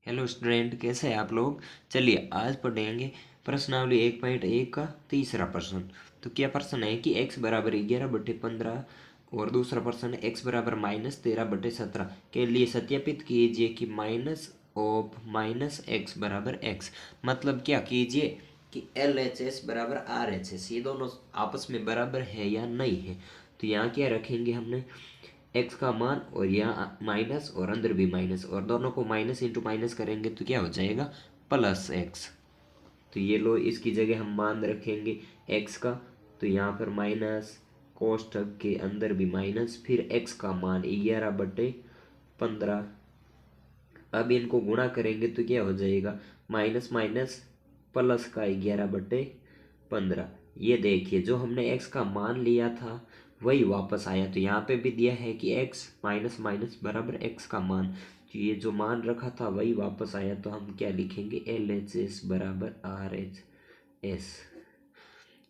Hello student, कैसे हैं आप लोग। चलिए आज पढ़ेंगे प्रश्नावली 1.1 का तीसरा प्रश्न। तो क्या प्रश्न है कि x बराबर 11/15 और दूसरा प्रश्न है x बराबर -13/17 के लिए सत्यापित कीजिए कि माइनस ऑफ माइनस एक्स बराबर x। मतलब क्या कीजिए कि LHS बराबर RHS ये दोनों आपस में बराबर है या नहीं है। तो यहाँ क्या रखेंगे हमने एक्स का मान और यहाँ माइनस और अंदर भी माइनस, और दोनों को माइनस इंटू माइनस करेंगे तो क्या हो जाएगा प्लस एक्स। तो ये लो इसकी जगह हम मान रखेंगे एक्स का, तो यहाँ पर माइनस कोष्ठक के अंदर भी माइनस, फिर एक्स का मान 11/15। अब इनको गुणा करेंगे तो क्या हो जाएगा माइनस माइनस प्लस का 11/15। ये देखिए जो हमने x का मान लिया था वही वापस आया। तो यहाँ पे भी दिया है कि x माइनस माइनस बराबर x का मान, तो ये जो मान रखा था वही वापस आया। तो हम क्या लिखेंगे LHS बराबर RHS।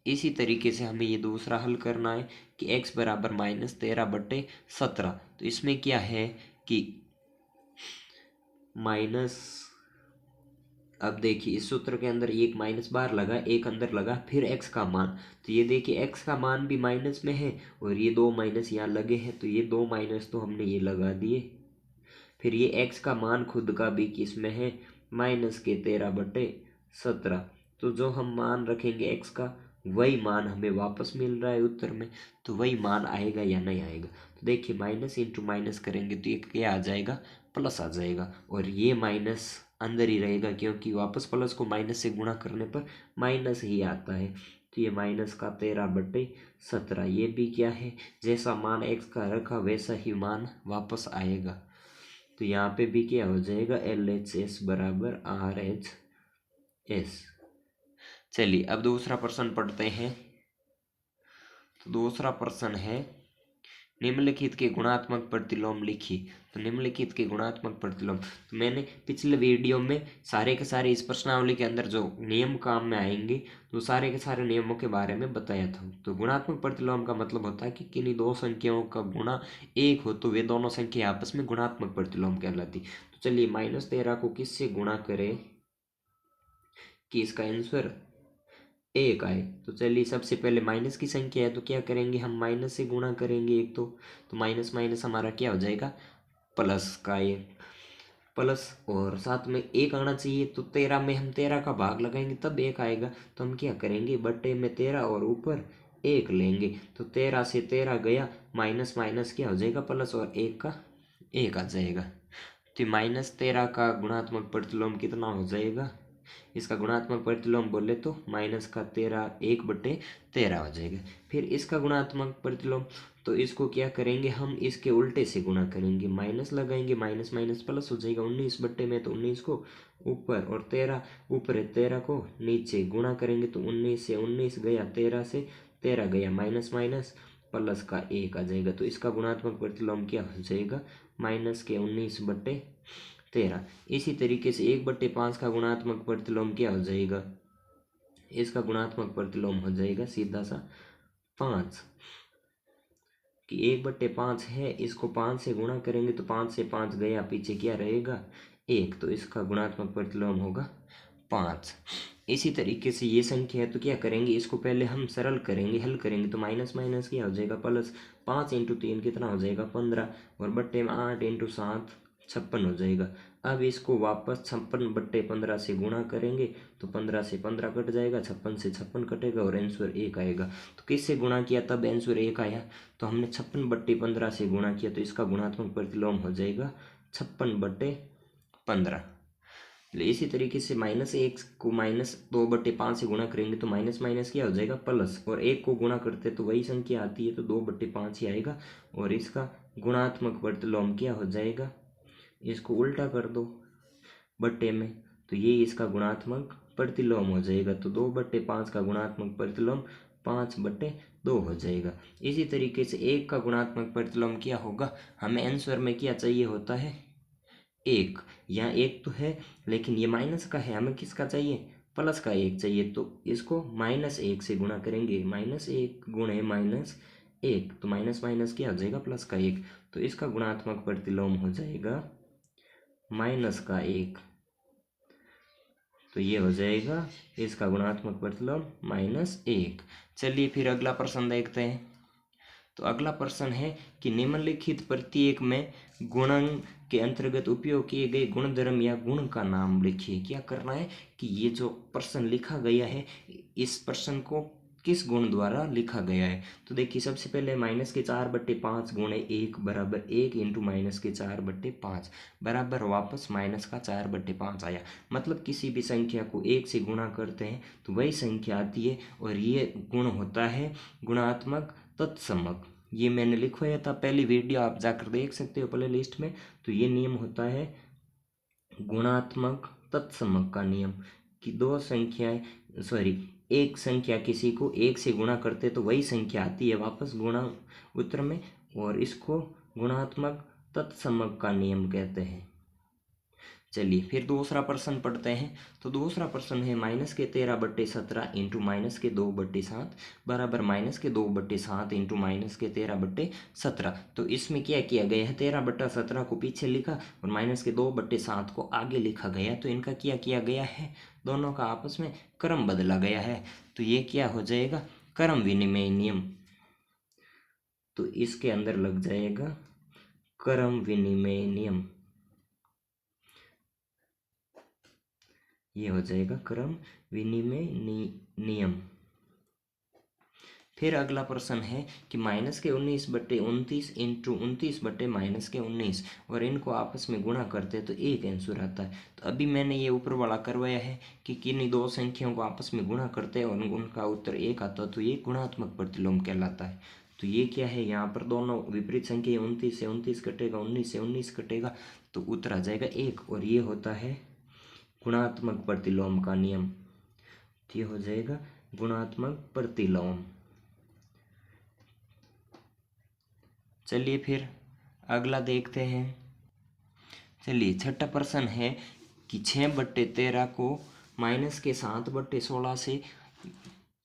इसी तरीके से हमें ये दूसरा हल करना है कि x बराबर -13/17। तो इसमें क्या है कि माइनस, अब देखिए इस सूत्र के अंदर एक माइनस बार लगा, एक अंदर लगा, फिर x का मान। तो ये देखिए x का मान भी माइनस में है और ये दो माइनस यहाँ लगे हैं, तो ये दो माइनस तो हमने ये लगा दिए। फिर ये x का मान खुद का भी किस में है -13/17। तो जो हम मान रखेंगे x का वही मान हमें वापस मिल रहा है उत्तर में। तो वही मान आएगा या नहीं आएगा। तो देखिए माइनस इंटू माइनस करेंगे तो ये क्या आ जाएगा प्लस आ जाएगा, और ये माइनस अंदर ही रहेगा क्योंकि वापस प्लस को माइनस से गुणा करने पर माइनस ही आता है। तो ये माइनस का 13/17 ये भी क्या है, जैसा मान x का रखा वैसा ही मान वापस आएगा। तो यहाँ पे भी क्या हो जाएगा LHS बराबर RHS। चलिए अब दूसरा प्रश्न पढ़ते हैं। तो दूसरा प्रश्न है निम्नलिखित के गुणात्मक प्रतिलोम लिखिए। तो निम्नलिखित के गुणात्मक प्रतिलोम, तो मैंने पिछले वीडियो में सारे के सारे इस प्रश्नावली के अंदर जो नियम काम में आएंगे तो सारे के सारे नियमों के बारे में बताया था। तो गुणात्मक प्रतिलोम का मतलब होता है कि किन्हीं दो संख्याओं का गुणा एक हो तो वे दोनों संख्या आपस में गुणात्मक प्रतिलोम कहलाती। तो चलिए -13 को किससे गुणा करें कि इसका आंसर एक आए। तो चलिए सबसे पहले माइनस की संख्या है तो क्या करेंगे हम माइनस से गुणा करेंगे एक तो माइनस माइनस हमारा क्या हो जाएगा प्लस का एक प्लस, और साथ में एक आना चाहिए। तो 13 में हम 13 का भाग लगाएंगे तब एक आएगा। तो हम क्या करेंगे बट्टे में 13 और ऊपर एक लेंगे। तो 13 से 13 गया, माइनस माइनस क्या हो जाएगा प्लस, और एक का एक आ जाएगा। तो -13 का गुणात्मक प्रतिलोम कितना हो जाएगा, इसका गुणात्मक प्रतिलोम बोले तो माइनस का 13 1/13 हो जाएगा। फिर इसका गुणात्मक प्रतिलोम, तो इसको क्या करेंगे हम इसके उल्टे से गुणा करेंगे, माइनस लगाएंगे, माइनस माइनस प्लस हो जाएगा। 19 बट्टे में तो 19 को ऊपर और 13 ऊपर है, 13 को नीचे गुणा करेंगे तो 19 से 19 गया, 13 से 13 गया, माइनस माइनस प्लस का एक आ जाएगा। तो इसका गुणात्मक प्रतिलोम क्या हो जाएगा -19/13। इसी तरीके से 1/5 का गुणात्मक प्रतिलोम क्या हो जाएगा, इसका गुणात्मक प्रतिलोम हो जाएगा सीधा सा 5, कि 1/5 है, इसको 5 से गुणा करेंगे तो 5 से 5 गया, पीछे क्या रहेगा एक, तो इसका गुणात्मक प्रतिलोम होगा 5। इसी तरीके से ये संख्या है तो क्या करेंगे इसको पहले हम सरल करेंगे, हल करेंगे तो माइनस माइनस क्या हो जाएगा प्लस, 5 × 3 कितना हो जाएगा 15, और बट्टे में 8 × 7 56 हो जाएगा। अब इसको वापस 56/15 से गुणा करेंगे तो 15 से 15 कट जाएगा, 56 से 56 कटेगा और आंसर एक आएगा। तो किससे गुणा किया तब आंसर एक आया, तो हमने 56/15 से गुणा किया तो इसका गुणात्मक प्रतिलोम हो जाएगा 56/15। इसी तरीके से -1 को -2/5 से गुणा करेंगे तो माइनस माइनस क्या हो जाएगा प्लस, और एक को गुणा करते तो वही संख्या आती है तो 2/5 ही आएगा, और इसका गुणात्मक प्रतिलोम क्या हो जाएगा, इसको उल्टा कर दो बट्टे में तो ये इसका गुणात्मक प्रतिलोम हो जाएगा। तो 2/5 का गुणात्मक प्रतिलोम 5/2 हो जाएगा। इसी तरीके से एक का गुणात्मक प्रतिलोम क्या होगा, हमें आंसर में क्या चाहिए होता है एक, यहाँ एक तो है लेकिन ये माइनस का है, हमें किसका चाहिए प्लस का एक चाहिए। तो इसको -1 से गुणा करेंगे, -1 गुणे -1 तो माइनस माइनस क्या हो जाएगा प्लस का एक, तो इसका गुणात्मक प्रतिलोम हो जाएगा -1। तो ये हो जाएगा इसका गुणात्मक प्रतिलोम -1। चलिए फिर अगला प्रश्न देखते हैं। तो अगला प्रश्न है कि निम्नलिखित प्रत्येक में गुणन के अंतर्गत उपयोग किए गए गुणधर्म या गुण का नाम लिखिए। क्या करना है कि ये जो प्रश्न लिखा गया है इस प्रश्न को किस गुण द्वारा लिखा गया है। तो देखिए सबसे पहले -4/5 गुणे 1 बराबर 1 इंटू -4/5 बराबर वापस -4/5 आया। मतलब किसी भी संख्या को 1 से गुणा करते हैं तो वही संख्या आती है और ये गुण होता है गुणात्मक तत्समक। ये मैंने लिखवाया था, पहली वीडियो आप जाकर देख सकते हो प्ले लिस्ट में। तो ये नियम होता है गुणात्मक तत्समक का नियम कि दो संख्याएं सॉरी एक संख्या किसी को 1 से गुणा करते तो वही संख्या आती है वापस गुणा उत्तर में, और इसको गुणात्मक तत्समक का नियम कहते हैं। चलिए फिर दूसरा प्रश्न पढ़ते हैं। तो दूसरा प्रश्न है -13/17 इंटू -2/7 बराबर -2/7 इंटू -13/17। तो इसमें क्या किया गया है, 13/17 को पीछे लिखा और -2/7 को आगे लिखा गया। तो इनका क्या किया गया है, दोनों का आपस में क्रम बदला गया है। तो ये क्या हो जाएगा, क्रम विनिमय नियम। तो इसके अंदर लग जाएगा क्रम विनिमय नियम। ये हो जाएगा क्रम विनिमय नियम। फिर अगला प्रश्न है कि -19/29 इंटू 29/-19 और इनको आपस में गुणा करते तो एक आंसर आता है। तो अभी मैंने ये ऊपर वाला करवाया है कि किन्हीं दो संख्याओं को आपस में गुणा करते हैं और उनका उत्तर एक आता है, तो ये गुणात्मक प्रतिलोम कहलाता है। तो ये क्या है, यहाँ पर दोनों विपरीत संख्या 29 से 29 कटेगा, 19 से 19 कटेगा, तो उत्तर आ जाएगा 1 और ये होता है गुणात्मक प्रतिलोम का नियम। ये हो जाएगा गुणात्मक प्रतिलोम। चलिए फिर अगला देखते हैं। चलिए छठा प्रश्न है कि 6/13 को -7/16 से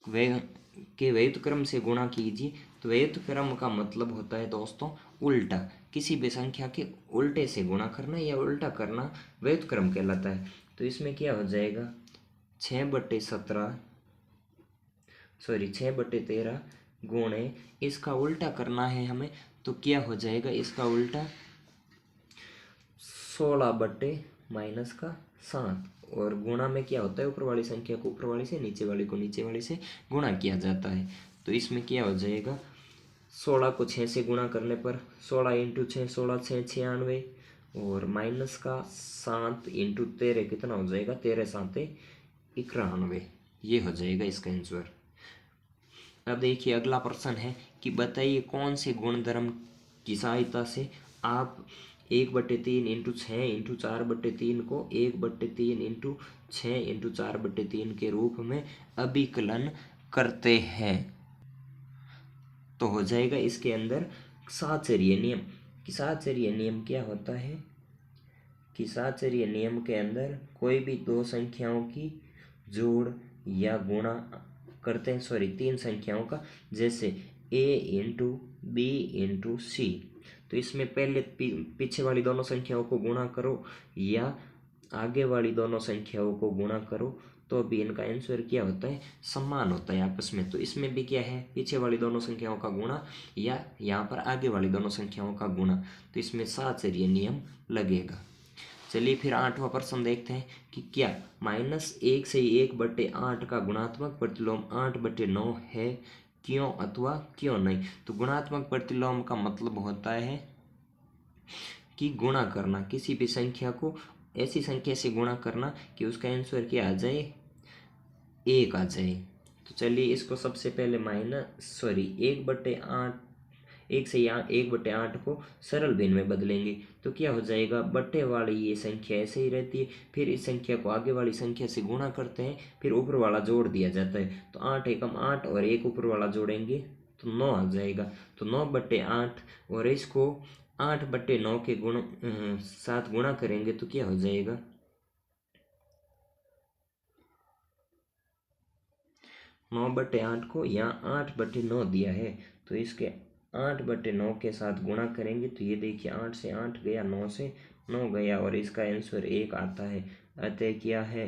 व्युत्क्रम क्रम से गुणा कीजिए। तो व्युत्क्रम क्रम का मतलब होता है दोस्तों उल्टा, किसी भी संख्या के उल्टे से गुणा करना या उल्टा करना व्युत्क्रम क्रम कहलाता है। तो इसमें क्या हो जाएगा 6/13 गुणे इसका उल्टा करना है हमें, तो क्या हो जाएगा इसका उल्टा 16/-7 और गुणा में क्या होता है ऊपर वाली संख्या को ऊपर वाली से, नीचे वाली को नीचे वाली से गुणा किया जाता है। तो इसमें क्या हो जाएगा 16 को 6 से गुणा करने पर 16 इंटू 6 16 6 96 और -7 इंटू 13 कितना हो जाएगा 13 7 91। ये हो जाएगा इसका आंसर। अब देखिए अगला प्रश्न है कि बताइए कौन से गुणधर्म की सहायता से आप 1/3 इंटू 6 इंटू 4/3 को 1/3 इंटू 6 इंटू 4/3 के रूप में अभिकलन करते हैं। तो हो जाएगा इसके अंदर साहचर्य नियम। कि साहचर्य नियम क्या होता है कि साहचर्य नियम के अंदर कोई भी दो संख्याओं की जोड़ या गुणा करते हैं, सॉरी 3 संख्याओं का, जैसे a इंटू बी इंटू सी। तो इसमें पहले पीछे वाली दोनों संख्याओं को गुणा करो या आगे वाली दोनों संख्याओं को गुणा करो, तो भी इनका आंसर क्या होता है समान होता है आपस में। तो इसमें भी क्या है पीछे वाली दोनों संख्याओं का गुणा या यहाँ पर आगे वाली दोनों संख्याओं का गुणा, तो इसमें साहचर्य नियम लगेगा। चलिए फिर 8वां प्रश्न देखते हैं कि क्या -1 से 1/8 का गुणात्मक प्रतिलोम 8/9 है, क्यों अथवा क्यों नहीं। तो गुणात्मक प्रतिलोम का मतलब होता है कि गुणा करना, किसी भी संख्या को ऐसी संख्या से गुणा करना कि उसका आंसर क्या आ जाए 1 आ जाए। तो चलिए इसको सबसे पहले 1/8 1 से यहाँ 1/8 को सरल भिन्न में बदलेंगे। तो क्या हो जाएगा बट्टे वाली ये संख्या ऐसे ही रहती है, फिर इस संख्या को आगे वाली संख्या से गुणा करते हैं, फिर ऊपर वाला जोड़ दिया जाता है। तो 8 एकम 8 और एक ऊपर वाला जोड़ेंगे तो 9 आ जाएगा। तो 9/8 और इसको 8/9 के साथ गुणा करेंगे तो क्या हो जाएगा 9/8 को यहाँ 8/9 दिया है, तो इसके 8/9 के साथ गुणा करेंगे तो ये देखिए 8 से 8 गया, 9 से 9 गया और इसका आंसर 1 आता है। अतः क्या है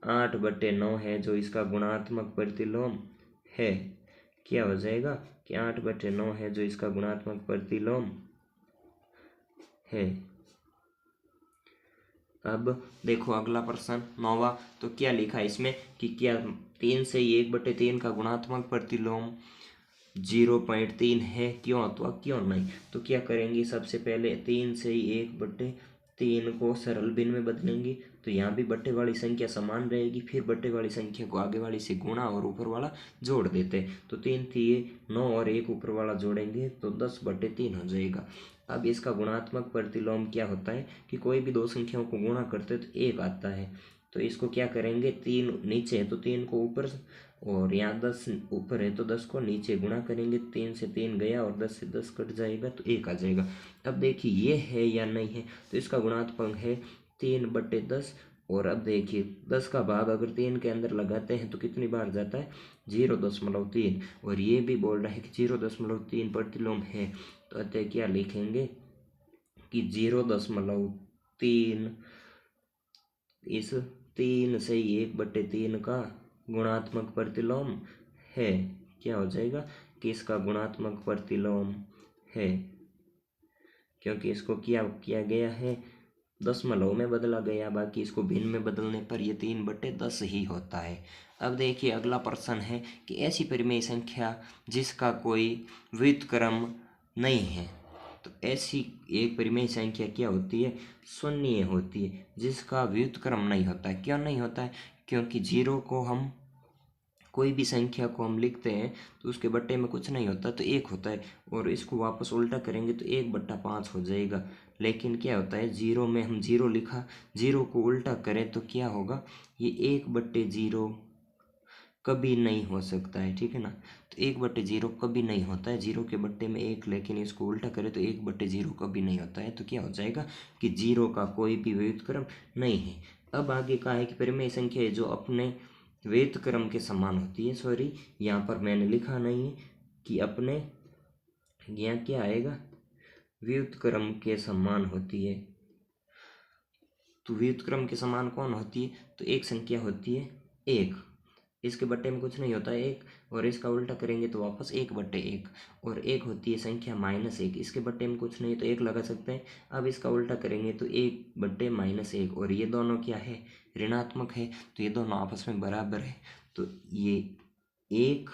8/9 है जो इसका गुणात्मक प्रतिलोम है। क्या हो जाएगा कि 8/9 है जो इसका गुणात्मक प्रतिलोम है। अब देखो अगला प्रश्न 9वां, तो क्या लिखा है इसमें कि क्या 3 से 1/3 का गुणात्मक प्रतिलोम 0.3 है, क्यों अथवा क्यों नहीं। तो क्या करेंगे, सबसे पहले 3 से 1/3 को सरल भिन्न में बदलेंगे, तो यहाँ भी बट्टे वाली संख्या समान रहेगी, फिर बट्टे वाली संख्या को आगे वाली से गुणा और ऊपर वाला जोड़ देते हैं। तो 3 3 9 और 1 ऊपर वाला जोड़ेंगे तो 10/3 हो जाएगा। अब इसका गुणात्मक प्रतिलोम क्या होता है कि कोई भी दो संख्याओं को गुणा करते तो 1 आता है। तो इसको क्या करेंगे, 3 नीचे है तो 3 को ऊपर, और यहाँ 10 ऊपर है तो 10 को नीचे गुणा करेंगे। 3 से 3 गया और 10 से 10 कट जाएगा तो 1 आ जाएगा। अब देखिए ये है या नहीं है, तो इसका गुणात्मक है 3/10। और अब देखिए 10 का भाग अगर 3 के अंदर लगाते हैं तो कितनी बार जाता है, 0.3। और ये भी बोल रहा है कि 0.3 प्रतिलोम है। तो अतः क्या लिखेंगे कि 0.3 इस 3 से 1/3 का गुणात्मक प्रतिलोम है। क्या हो जाएगा कि इसका गुणात्मक प्रतिलोम है, क्योंकि इसको क्या किया गया है, दशमलव में बदला गया, बाकी इसको भिन्न में बदलने पर ये 3/10 ही होता है। अब देखिए अगला प्रश्न है कि ऐसी परिमेय संख्या जिसका कोई व्युत्क्रम नहीं है। तो ऐसी एक परिमेय संख्या क्या होती है, शून्य होती है, जिसका व्युत्क्रम नहीं होता है। क्यों नहीं होता है, क्योंकि 0 को हम कोई भी संख्या को हम लिखते हैं तो उसके बट्टे में कुछ नहीं होता तो 1 होता है, और इसको वापस उल्टा करेंगे तो 1/5 हो जाएगा। लेकिन क्या होता है, 0 में हम 0 लिखा, 0 को उल्टा करें तो क्या होगा, ये 1/0 कभी नहीं हो सकता है, ठीक है ना। तो 1/0 कभी नहीं होता है, 0 के बट्टे में 1, लेकिन इसको उल्टा करें तो 1/0 कभी नहीं होता है। तो क्या हो जाएगा कि 0 का कोई भी व्युत्क्रम नहीं है। अब आगे कहा है कि परिमेय संख्या है जो अपने व्युत्क्रम के समान होती है। सॉरी, यहाँ पर मैंने लिखा नहीं है कि अपने, यहाँ क्या आएगा, व्युत्क्रम के समान होती है। तो व्युत्क्रम के समान कौन होती है, तो एक संख्या होती है 1, इसके बट्टे में कुछ नहीं होता है 1, और इसका उल्टा करेंगे तो वापस 1/1। और एक होती है संख्या -1, इसके बट्टे में कुछ नहीं तो 1 लगा सकते हैं। अब इसका उल्टा करेंगे तो 1/-1, और ये दोनों क्या है, ऋणात्मक है, तो ये दोनों आपस में बराबर है। तो ये 1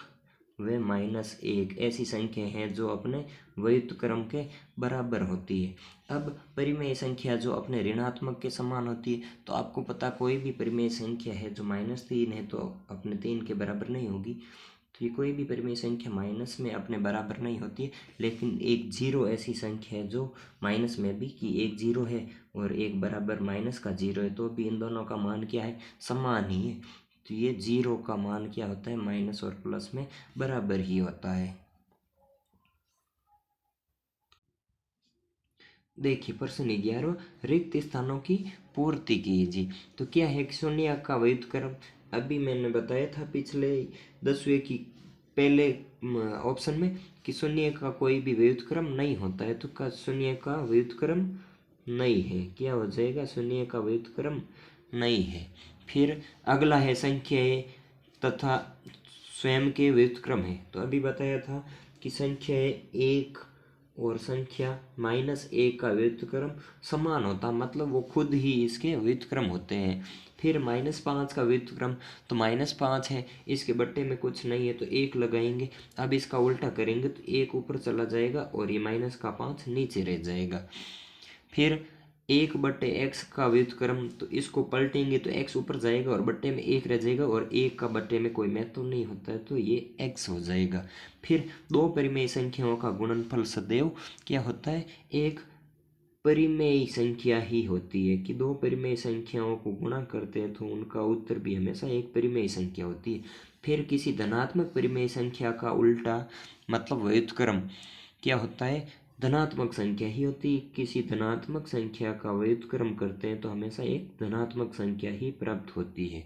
व -1 ऐसी संख्या है जो अपने व्युत्क्रम के बराबर होती है। अब परिमेय संख्या जो अपने ऋणात्मक के समान होती है, तो आपको पता कोई भी परिमेय संख्या है जो -3 है तो अपने 3 के बराबर नहीं होगी। तो ये कोई भी परिमेय संख्या माइनस में अपने बराबर नहीं होती है। लेकिन एक 0 ऐसी संख्या है जो माइनस में भी, कि एक 0 है और एक बराबर -0 है, तो भी इन दोनों का मान क्या है, समान ही है। तो ये 0 का मान क्या होता है, माइनस और प्लस में बराबर ही होता है। देखिए प्रश्न 11, रिक्त स्थानों की पूर्ति कीजिए। तो क्या है कि शून्य का व्युत्क्रम, अभी मैंने बताया था पिछले 10वें की पहले ऑप्शन में कि शून्य का कोई भी व्युत्क्रम नहीं होता है। तो का शून्य का व्युत्क्रम नहीं है, क्या हो जाएगा, शून्य का व्युत्क्रम नहीं है। फिर अगला है संख्याएं तथा स्वयं के व्युत्क्रम है। तो अभी बताया था कि संख्याएं 1 और संख्या -1 का व्युत्क्रम समान होता, मतलब वो खुद ही इसके व्युत्क्रम होते हैं। फिर -5 का व्युत्क्रम, तो -5 है, इसके बट्टे में कुछ नहीं है तो 1 लगाएंगे। अब इसका उल्टा करेंगे तो 1 ऊपर चला जाएगा और ये -5 नीचे रह जाएगा। फिर 1/x का व्युत्क्रम, तो इसको पलटेंगे तो x ऊपर जाएगा और बट्टे में 1 रह जाएगा, और 1 का बट्टे में कोई महत्व नहीं होता है तो ये x हो जाएगा। फिर दो परिमेय संख्याओं का गुणनफल सदैव क्या होता है, एक परिमेय संख्या ही होती है, कि दो परिमेय संख्याओं को गुणा करते हैं तो उनका उत्तर भी हमेशा एक परिमेय संख्या होती है। फिर किसी धनात्मक परिमेय संख्या का उल्टा मतलब व्युत्क्रम क्या होता है, धनात्मक संख्या ही होती है। किसी धनात्मक संख्या का व्युत्क्रम करते हैं तो हमेशा एक धनात्मक संख्या ही प्राप्त होती है।